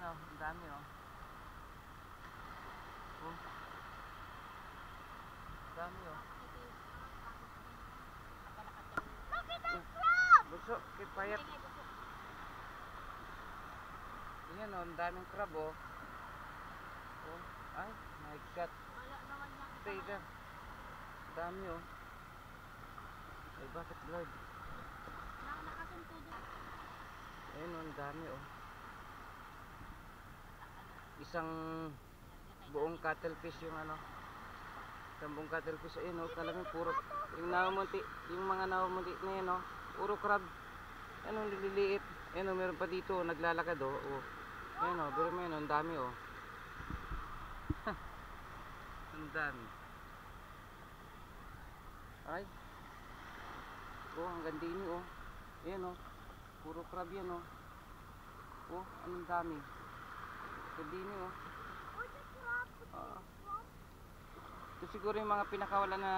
oh, ang dami oh. Oh. Dami oh. Look at that crab! Buso, kipayat. Yan oh, ang daming crab oh. Oh, ay, my God. Wala naman niya. Tiger. Dami oh. Ay, bakit Lord? Nakasuntudo. Ayun oh, ang dami oh. Isang buong cuttlefish yung ano. Isang buong cuttlefish. Ayun oh, talagang puro. Yung namamunti, yung mga namamunti na yun oh. Puro crab. Ayun oh, liliit. Ayun oh, meron pa dito, naglalakad oh. Oh. Ayun oh, pero may ang dami oh. Ang dami. Ay. Oh, ang gandini oh. Ayan oh. Puro crab yan oh. Oh, anong dami. Gandini oh. Ito siguro yung mga pinakawalan na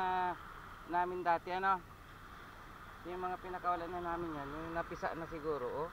namin dati ano. Yung mga pinakawalan na namin yan. Yung napisa na siguro oh.